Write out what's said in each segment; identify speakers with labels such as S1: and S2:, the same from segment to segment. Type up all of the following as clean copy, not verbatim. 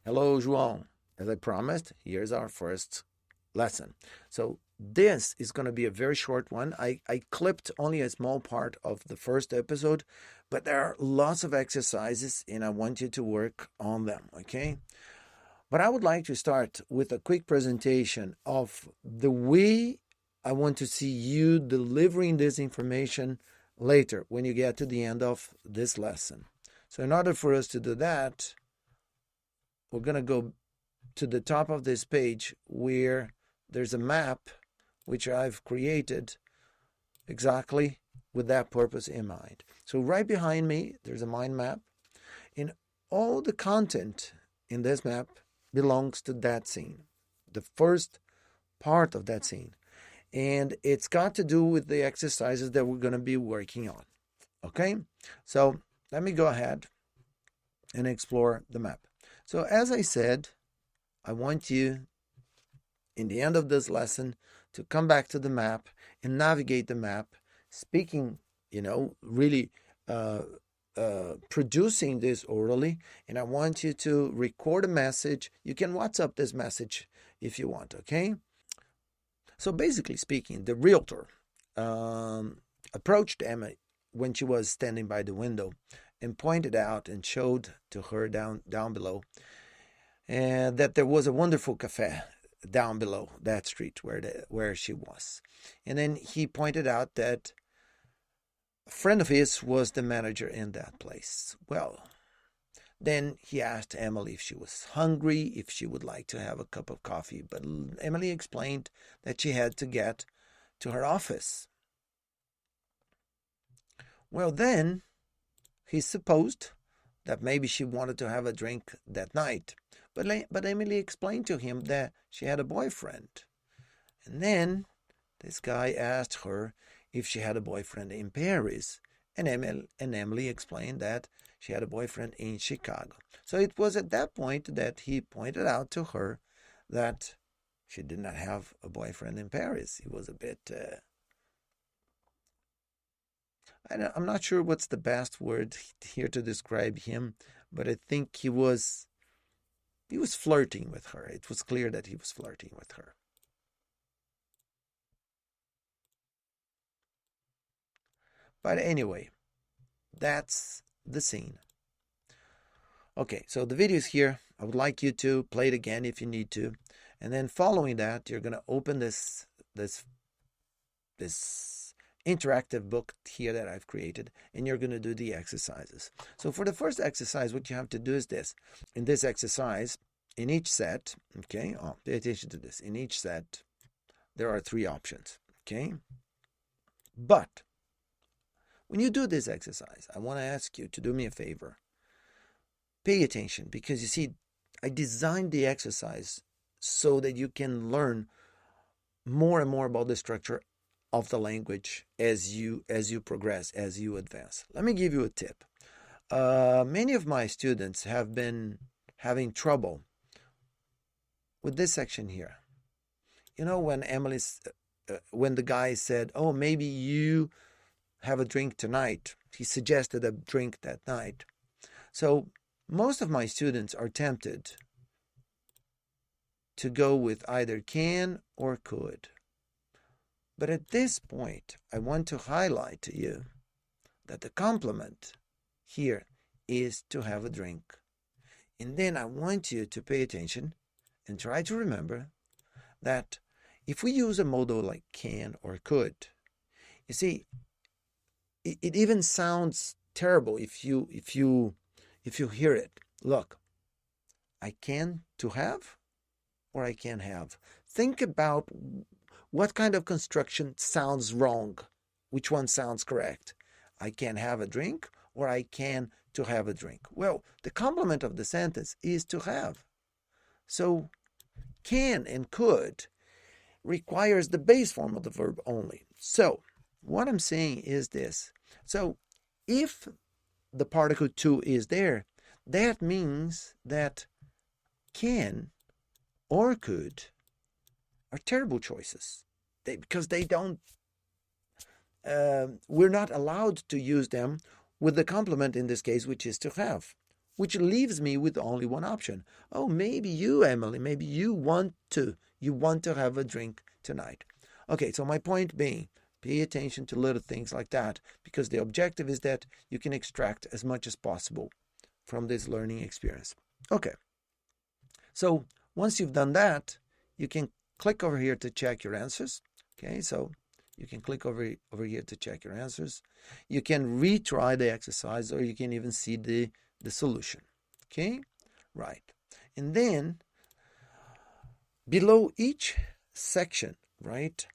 S1: Hello, João. As I promised, here's our first lesson. So this is going to be a very short one. I clipped only a small part of the first episode, but there are lots of exercises and I want you to work on them, okay? But I would like to start with a quick presentation of the way I want to see you delivering this information later when you get to the end of this lesson. So in order for us to do that, we're going to go to the top of this page where there's a map which I've created exactly with that purpose in mind. So right behind me, there's a mind map, and all the content in this map belongs to that scene, the first part of that scene. And it's got to do with the exercises that we're going to be working on. Okay? So let me go ahead and explore the map. So as I said, I want you, in the end of this lesson, to come back to the map and navigate the map, speaking, really producing this orally. And I want you to record a message. You can WhatsApp this message if you want, okay? So basically speaking, the realtor approached Emma when she was standing by the window and pointed out and showed to her down below and that there was a wonderful cafe down below that street where she was. And then he pointed out that a friend of his was the manager in that place. Well, then he asked Emily if she was hungry, if she would like to have a cup of coffee, but Emily explained that she had to get to her office. Well, then he supposed that maybe she wanted to have a drink that night. But Emily explained to him that she had a boyfriend. And then this guy asked her if she had a boyfriend in Paris. And Emily explained that she had a boyfriend in Chicago. So it was at that point that he pointed out to her that she did not have a boyfriend in Paris. He was a bit... I'm not sure what's the best word here to describe him, but I think he was flirting with her. It was clear that he was flirting with her. But anyway, that's the scene. Okay, so the video is here. I would like you to play it again if you need to. And then following that, you're going to open this interactive book here that I've created, and you're going to do the exercises. So for the first exercise, what you have to do is this. In this exercise, in each set, okay, pay attention to this. In each set, there are 3 options, okay? But when you do this exercise, I want to ask you to do me a favor. Pay attention, because you see, I designed the exercise so that you can learn more and more about the structure of the language as you progress, as you advance. Let me give you a tip. Many of my students have been having trouble with this section here. When when the guy said, "Oh, maybe you have a drink tonight," he suggested a drink that night. So most of my students are tempted to go with either can or could. But at this point, I want to highlight to you that the complement here is to have a drink. And then I want you to pay attention and try to remember that if we use a modal like can or could, you see, it even sounds terrible if you hear it. Look, I can to have or I can have. Think about what kind of construction sounds wrong? Which one sounds correct? I can have a drink or I can to have a drink? Well, the complement of the sentence is to have. So can and could requires the base form of the verb only. So what I'm saying is this. So if the particle to is there, that means that can or could are terrible choices because they don't, we're not allowed to use them with the complement in this case, which is to have. which leaves me with only one option. Oh, maybe you, Emily, maybe you want to have a drink tonight. Okay, so my point being, pay attention to little things like that, because the objective is that you can extract as much as possible from this learning experience. Okay, so once you've done that, you can click over here to check your answers. Okay, so you can click over here to check your answers. You can retry the exercise, or you can even see the solution. Okay, right. And then below each section, right,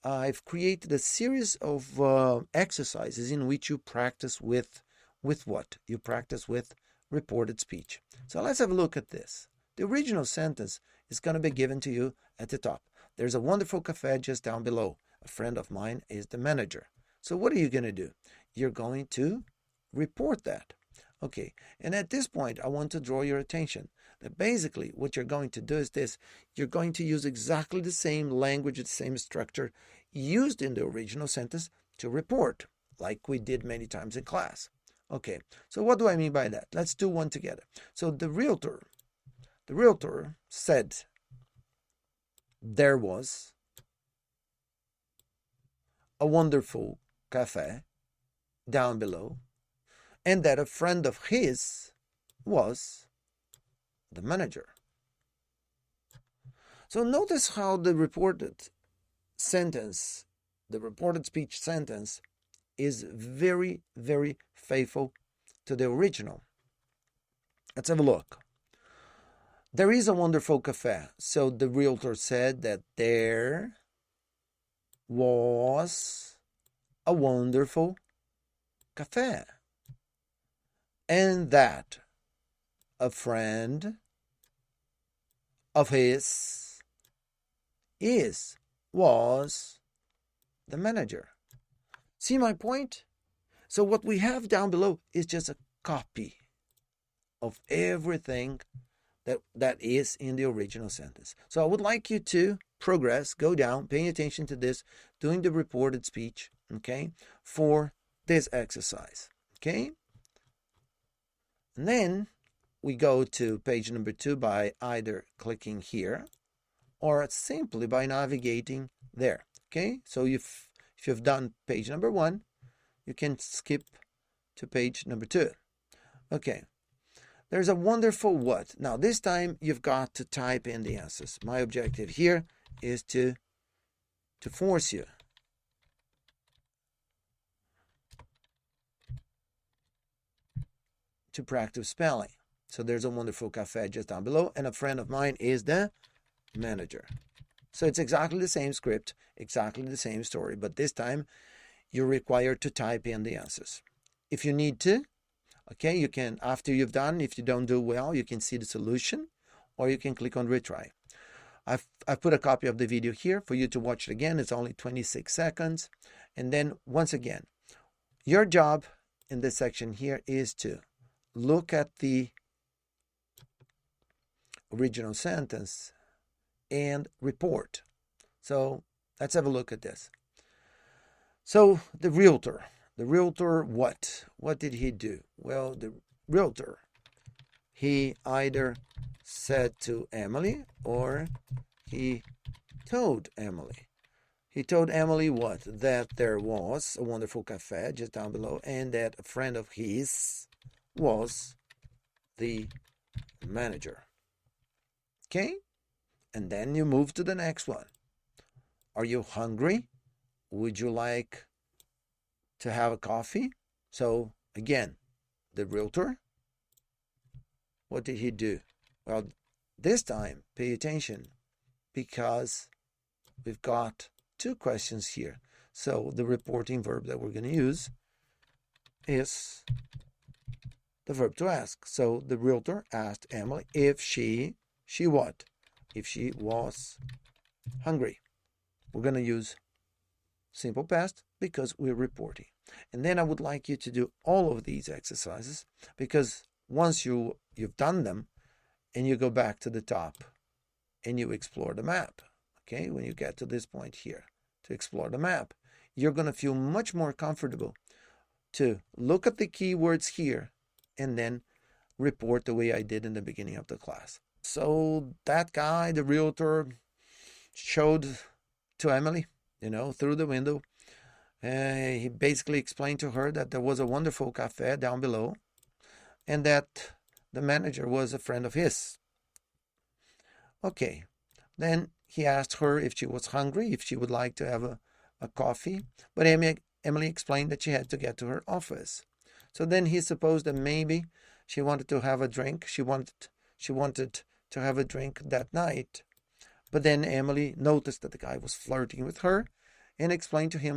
S1: I've created a series of exercises in which you practice with what? You practice with reported speech. So let's have a look at this. The original sentence is going to be given to you at the top. There's a wonderful cafe just down below. A friend of mine is the manager. So what are you going to do? You're going to report that. Okay, and at this point, I want to draw your attention that basically what you're going to do is this. You're going to use exactly the same language, the same structure used in the original sentence to report, like we did many times in class. Okay, so what do I mean by that? Let's do one together. So the realtor said there was a wonderful cafe down below, and that a friend of his was the manager. So notice how the reported sentence, the reported speech sentence, is very, very faithful to the original. Let's have a look. There is a wonderful cafe. So the realtor said that there was a wonderful cafe, and that a friend of his was the manager. See my point? So what we have down below is just a copy of everything that is in the original sentence. So I would like you to progress, go down, paying attention to this, doing the reported speech, okay, for this exercise, okay? And then we go to page number 2 by either clicking here or simply by navigating there, okay? So if you've done page number 1, you can skip to page number 2. Okay. There's a wonderful what. Now, this time you've got to type in the answers. My objective here is to force you to practice spelling. So there's a wonderful cafe just down below, and a friend of mine is the manager. So it's exactly the same script, exactly the same story, but this time you're required to type in the answers. If you need to, okay, you can, after you've done, if you don't do well, you can see the solution, or you can click on retry. I've put a copy of the video here for you to watch it again. It's only 26 seconds. And then once again, your job in this section here is to look at the original sentence and report. So let's have a look at this. So the realtor what? What did he do? Well, the realtor, he either said to Emily or he told Emily. He told Emily what? That there was a wonderful cafe just down below, and that a friend of his was the manager. Okay? And then you move to the next one. Are you hungry? Would you like to have a coffee? So again, the realtor, what did he do? Well, this time, pay attention, because we've got 2 questions here. So the reporting verb that we're going to use is the verb to ask. So the realtor asked Emily if she what? If she was hungry. We're going to use simple past because we're reporting. And then I would like you to do all of these exercises, because once you've done them and you go back to the top and you explore the map, okay, when you get to this point here to explore the map, you're going to feel much more comfortable to look at the keywords here and then report the way I did in the beginning of the class. So that guy, the realtor, showed to Emily, through the window. He basically explained to her that there was a wonderful cafe down below and that the manager was a friend of his. Okay, then he asked her if she was hungry, if she would like to have a coffee, but Emily explained that she had to get to her office. So then he supposed that maybe she wanted to have a drink. She wanted to have a drink that night. But then Emily noticed that the guy was flirting with her and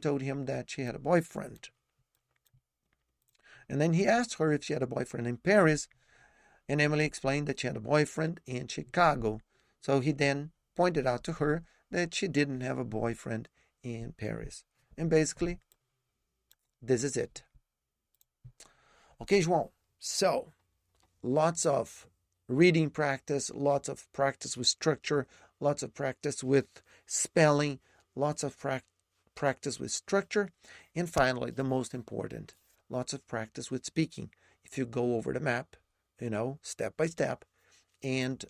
S1: told him that she had a boyfriend. And then he asked her if she had a boyfriend in Paris, and Emily explained that she had a boyfriend in Chicago. So he then pointed out to her that she didn't have a boyfriend in Paris. And basically, this is it. Okay, João. So, lots of reading practice, lots of practice with structure, lots of practice with spelling, lots of practice with structure, and finally, the most important, lots of practice with speaking. If you go over the map, step by step, and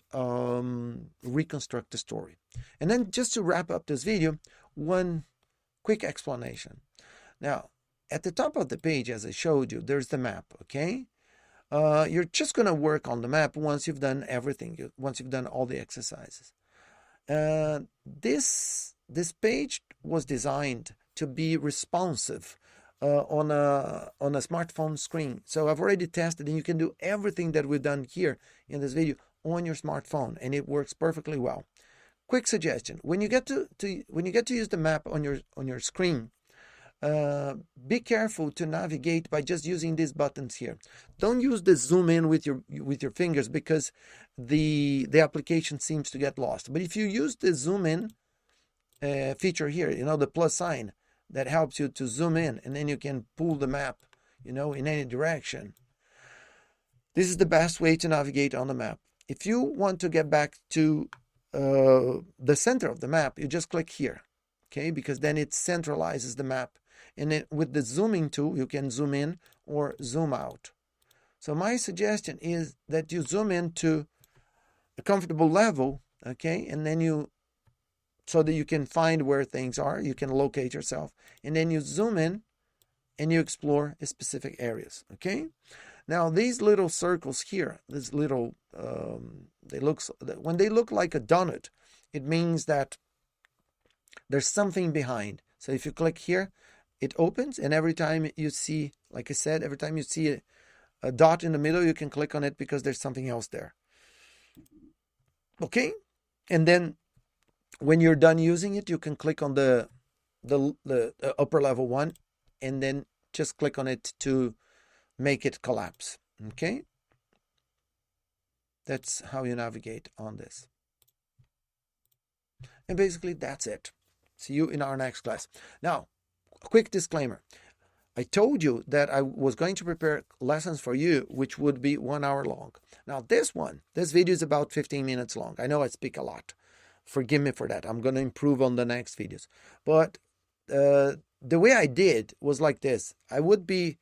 S1: reconstruct the story. And then just to wrap up this video, one quick explanation. Now, at the top of the page, as I showed you, there's the map, okay? You're just going to work on the map once you've done everything, once you've done all the exercises. This page was designed to be responsive on a smartphone screen. So I've already tested, and you can do everything that we've done here in this video on your smartphone, and it works perfectly well. Quick suggestion: when you get to use the map on your screen, be careful to navigate by just using these buttons here. Don't use the zoom in with your fingers, because the application seems to get lost. But if you use the zoom in feature here, the plus sign that helps you to zoom in, and then you can pull the map, in any direction. This is the best way to navigate on the map. If you want to get back to the center of the map, you just click here, okay? Because then it centralizes the map. And then with the zooming tool, you can zoom in or zoom out. So my suggestion is that you zoom in to a comfortable level, okay? And then so that you can find where things are, you can locate yourself. And then you zoom in and you explore specific areas, okay? Now, these little circles here, these little, when they look like a donut, it means that there's something behind. So if you click here, it opens, and every time you see, like I said, every time you see a dot in the middle, you can click on it because there's something else there. Okay? And then when you're done using it, you can click on the upper level one, and then just click on it to make it collapse. Okay? That's how you navigate on this. And basically, that's it. See you in our next class. Now, a quick disclaimer. I told you that I was going to prepare lessons for you, which would be 1 hour long. Now, this video is about 15 minutes long. I know I speak a lot. Forgive me for that. I'm going to improve on the next videos. But the way I did was like this. I would be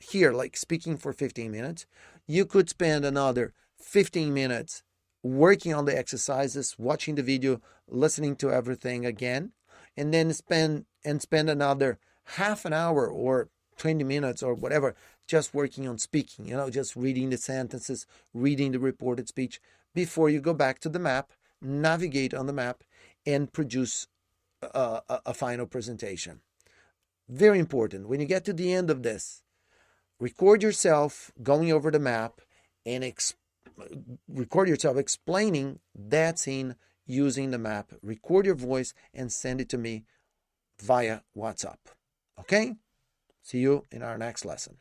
S1: here, like speaking for 15 minutes. You could spend another 15 minutes working on the exercises, watching the video, listening to everything again, and then spend another half an hour or 20 minutes or whatever just working on speaking, just reading the sentences, reading the reported speech before you go back to the map, navigate on the map, and produce a final presentation. Very important. When you get to the end of this, record yourself going over the map and record yourself explaining that scene using the map. Record your voice and send it to me via WhatsApp. Okay? See you in our next lesson.